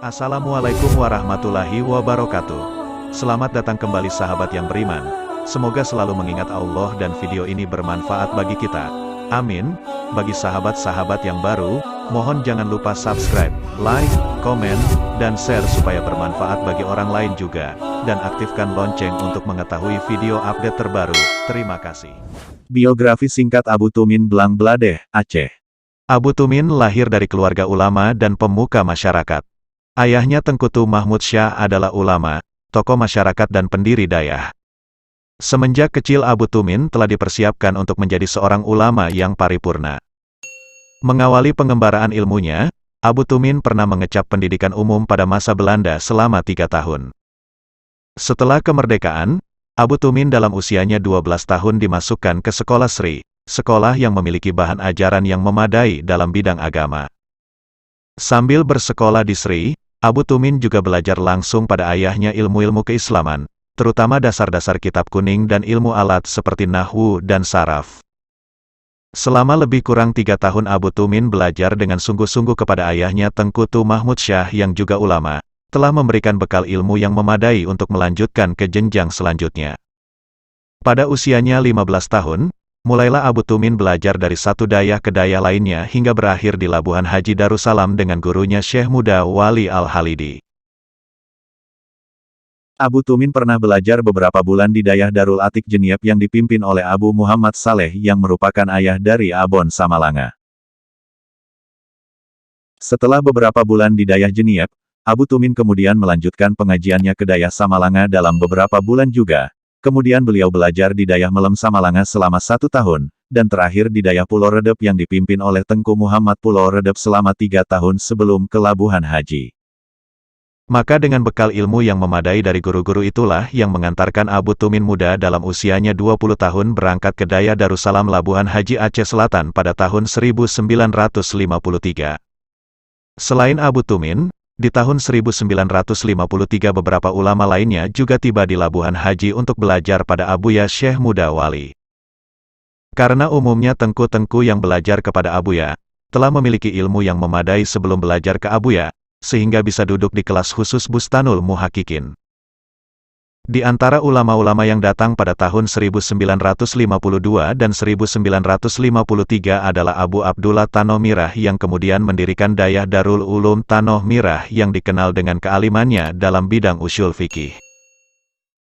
Assalamualaikum warahmatullahi wabarakatuh. Selamat datang kembali sahabat yang beriman. Semoga selalu mengingat Allah dan video ini bermanfaat bagi kita. Amin. Bagi sahabat-sahabat yang baru, mohon jangan lupa subscribe, like, komen, dan share supaya bermanfaat bagi orang lain juga. Dan aktifkan lonceng untuk mengetahui video update terbaru. Terima kasih. Biografi singkat Abu Tumin Blang Bladeh, Aceh. Abu Tumin lahir dari keluarga ulama dan pemuka masyarakat. Ayahnya Tengkutu Mahmud Syah adalah ulama, tokoh masyarakat dan pendiri Dayah. Semenjak kecil Abu Tumin telah dipersiapkan untuk menjadi seorang ulama yang paripurna. Mengawali pengembaraan ilmunya, Abu Tumin pernah mengecap pendidikan umum pada masa Belanda selama 3 tahun. Setelah kemerdekaan, Abu Tumin dalam usianya 12 tahun dimasukkan ke sekolah Sri, sekolah yang memiliki bahan ajaran yang memadai dalam bidang agama. Sambil bersekolah di Sri, Abu Tumin juga belajar langsung pada ayahnya ilmu-ilmu keislaman, terutama dasar-dasar kitab kuning dan ilmu alat seperti nahwu dan saraf. Selama lebih kurang 3 tahun Abu Tumin belajar dengan sungguh-sungguh kepada ayahnya Tengkutu Mahmud Syah yang juga ulama, telah memberikan bekal ilmu yang memadai untuk melanjutkan ke jenjang selanjutnya. Pada usianya 15 tahun, mulailah Abu Tumin belajar dari satu dayah ke dayah lainnya hingga berakhir di Labuhan Haji Darussalam dengan gurunya Syekh Muda Wali Al-Halidi. Abu Tumin pernah belajar beberapa bulan di dayah Darul Atik Jeniep yang dipimpin oleh Abu Muhammad Saleh yang merupakan ayah dari Abon Samalanga. Setelah beberapa bulan di dayah Jeniep, Abu Tumin kemudian melanjutkan pengajiannya ke dayah Samalanga dalam beberapa bulan juga. Kemudian beliau belajar di dayah Melem Samalanga selama 1 tahun, dan terakhir di dayah Pulau Redep yang dipimpin oleh Tengku Muhammad Pulau Redep selama 3 tahun sebelum ke Labuhan Haji. Maka dengan bekal ilmu yang memadai dari guru-guru itulah yang mengantarkan Abu Tumin muda dalam usianya 20 tahun berangkat ke dayah Darussalam Labuhan Haji Aceh Selatan pada tahun 1953. Selain Abu Tumin, di tahun 1953 beberapa ulama lainnya juga tiba di Labuhan Haji untuk belajar pada Abuya Syekh Muda Wali. Karena umumnya tengku-tengku yang belajar kepada Abuya, telah memiliki ilmu yang memadai sebelum belajar ke Abuya, sehingga bisa duduk di kelas khusus Bustanul Muhakkikin. Di antara ulama-ulama yang datang pada tahun 1952 dan 1953 adalah Abu Abdullah Tanoh Mirah yang kemudian mendirikan Dayah Darul Ulum Tanoh Mirah yang dikenal dengan kealimannya dalam bidang usyul fikih.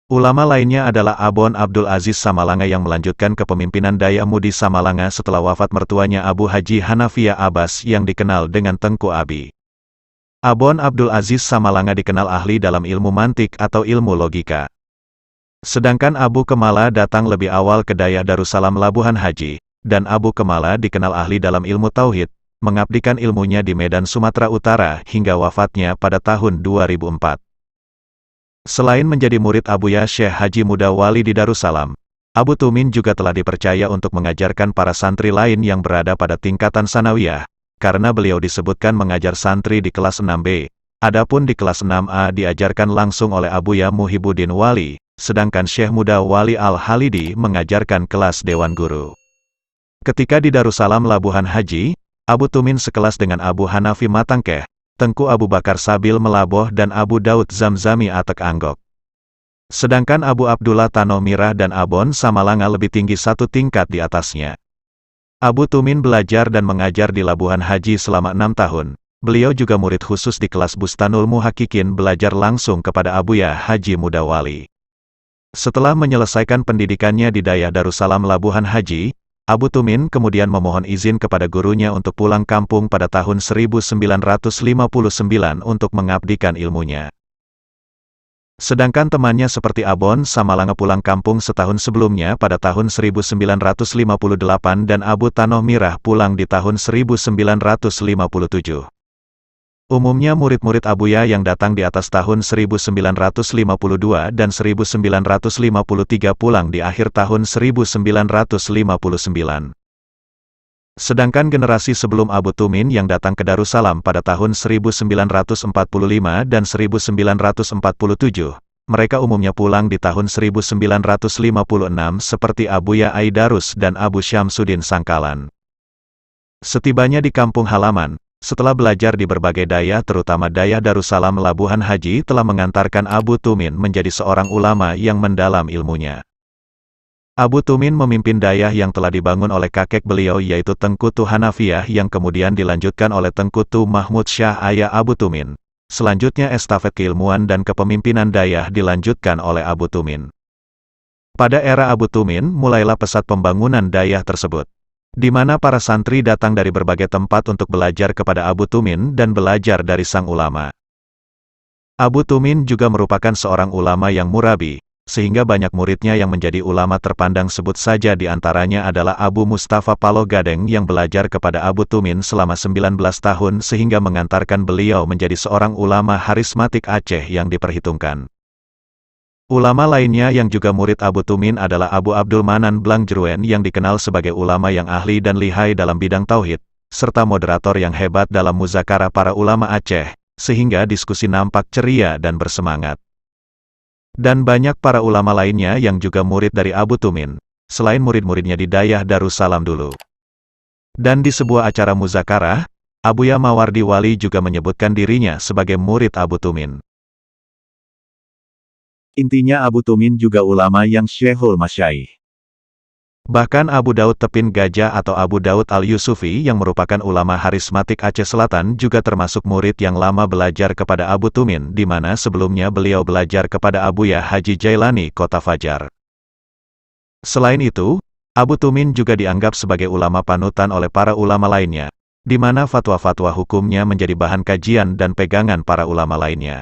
Ulama lainnya adalah Abon Abdul Aziz Samalanga yang melanjutkan kepemimpinan Dayah Mudi Samalanga setelah wafat mertuanya Abu Haji Hanafiah Abbas yang dikenal dengan Tengku Abi. Abon Abdul Aziz Samalanga dikenal ahli dalam ilmu mantik atau ilmu logika. Sedangkan Abu Kemala datang lebih awal ke dayah Darussalam Labuhan Haji, dan Abu Kemala dikenal ahli dalam ilmu tauhid, mengabdikan ilmunya di Medan Sumatera Utara hingga wafatnya pada tahun 2004. Selain menjadi murid Abuya Syekh Haji Muda Wali di Darussalam, Abu Tumin juga telah dipercaya untuk mengajarkan para santri lain yang berada pada tingkatan sanawiyah, karena beliau disebutkan mengajar santri di kelas 6B, adapun di kelas 6A diajarkan langsung oleh Abuya Muhibuddin Wali, sedangkan Syekh Muda Wali Al-Halidi mengajarkan kelas Dewan Guru. Ketika di Darussalam Labuhan Haji, Abu Tumin sekelas dengan Abu Hanafi Matangkeh, Tengku Abu Bakar Sabil Melaboh dan Abu Daud Zamzami Atek Anggok. Sedangkan Abu Abdullah Tanoh Mirah dan Abon Samalanga lebih tinggi 1 tingkat di atasnya. Abu Tumin belajar dan mengajar di Labuhan Haji selama 6 tahun. Beliau juga murid khusus di kelas Bustanul Muhakkikin belajar langsung kepada Abuya Haji Muda Wali. Setelah menyelesaikan pendidikannya di dayah Darussalam Labuhan Haji, Abu Tumin kemudian memohon izin kepada gurunya untuk pulang kampung pada tahun 1959 untuk mengabdikan ilmunya. Sedangkan temannya seperti Abon Samalanga pulang kampung setahun sebelumnya pada tahun 1958 dan Abu Tanoh Mirah pulang di tahun 1957. Umumnya murid-murid Abuya yang datang di atas tahun 1952 dan 1953 pulang di akhir tahun 1959. Sedangkan generasi sebelum Abu Tumin yang datang ke Darussalam pada tahun 1945 dan 1947, mereka umumnya pulang di tahun 1956 seperti Abuya Aidarus dan Abu Syamsuddin Sangkalan. Setibanya di kampung halaman, Setelah belajar di berbagai dayah terutama dayah Darussalam Labuhan Haji telah mengantarkan Abu Tumin menjadi seorang ulama yang mendalam ilmunya. Abu Tumin memimpin dayah yang telah dibangun oleh kakek beliau yaitu Tengku Tu Hanafiyah yang kemudian dilanjutkan oleh Tengku Tu Mahmud Syah ayah Abu Tumin. Selanjutnya estafet keilmuan dan kepemimpinan dayah dilanjutkan oleh Abu Tumin. Pada era Abu Tumin mulailah pesat pembangunan dayah tersebut, di mana para santri datang dari berbagai tempat untuk belajar kepada Abu Tumin dan belajar dari sang ulama. Abu Tumin juga merupakan seorang ulama yang murabi, sehingga banyak muridnya yang menjadi ulama terpandang sebut saja di antaranya adalah Abu Mustafa Paloh Gadeng yang belajar kepada Abu Tumin selama 19 tahun sehingga mengantarkan beliau menjadi seorang ulama harismatik Aceh yang diperhitungkan. Ulama lainnya yang juga murid Abu Tumin adalah Abu Abdul Manan Blangjruen yang dikenal sebagai ulama yang ahli dan lihai dalam bidang tauhid, serta moderator yang hebat dalam muzakarah para ulama Aceh, sehingga diskusi nampak ceria dan bersemangat. Dan banyak para ulama lainnya yang juga murid dari Abu Tumin, selain murid-muridnya di dayah Darussalam dulu. Dan di sebuah acara muzakarah, Abuya Mawardi Wali juga menyebutkan dirinya sebagai murid Abu Tumin. Intinya Abu Tumin juga ulama yang Syekhul Masyaikh. Bahkan Abu Daud Tepin Gajah atau Abu Daud Al-Yusufi yang merupakan ulama harismatik Aceh Selatan juga termasuk murid yang lama belajar kepada Abu Tumin di mana sebelumnya beliau belajar kepada Abuya Haji Jailani Kota Fajar. Selain itu, Abu Tumin juga dianggap sebagai ulama panutan oleh para ulama lainnya, di mana fatwa-fatwa hukumnya menjadi bahan kajian dan pegangan para ulama lainnya.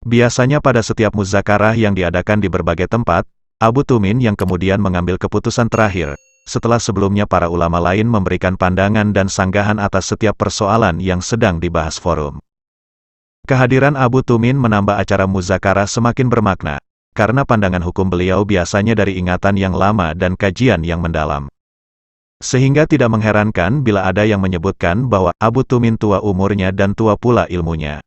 Biasanya pada setiap muzakarah yang diadakan di berbagai tempat, Abu Tumin yang kemudian mengambil keputusan terakhir, setelah sebelumnya para ulama lain memberikan pandangan dan sanggahan atas setiap persoalan yang sedang dibahas forum. Kehadiran Abu Tumin menambah acara muzakarah semakin bermakna, karena pandangan hukum beliau biasanya dari ingatan yang lama dan kajian yang mendalam. Sehingga tidak mengherankan bila ada yang menyebutkan bahwa Abu Tumin tua umurnya dan tua pula ilmunya.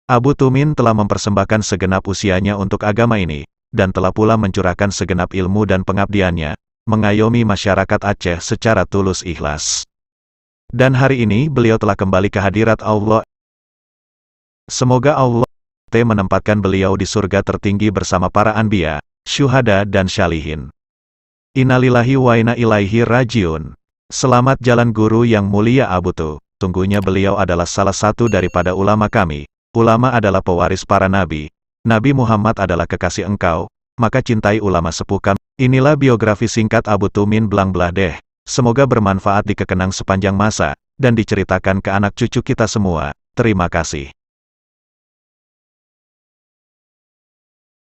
Abu Tumin telah mempersembahkan segenap usianya untuk agama ini, dan telah pula mencurahkan segenap ilmu dan pengabdiannya, mengayomi masyarakat Aceh secara tulus ikhlas. Dan hari ini beliau telah kembali ke hadirat Allah. Semoga Allah menempatkan beliau di surga tertinggi bersama para anbiya, syuhada dan syalihin. Innalillahi wa inna ilaihi rajiun. Selamat jalan guru yang mulia Abu Tu. Sungguhnya beliau adalah salah satu daripada ulama kami. Ulama adalah pewaris para nabi. Nabi Muhammad adalah kekasih engkau, maka cintai ulama sepuh kami. Inilah biografi singkat Abu Tumin Blang Bladeh. Semoga bermanfaat dikekenang sepanjang masa, dan diceritakan ke anak cucu kita semua. Terima kasih.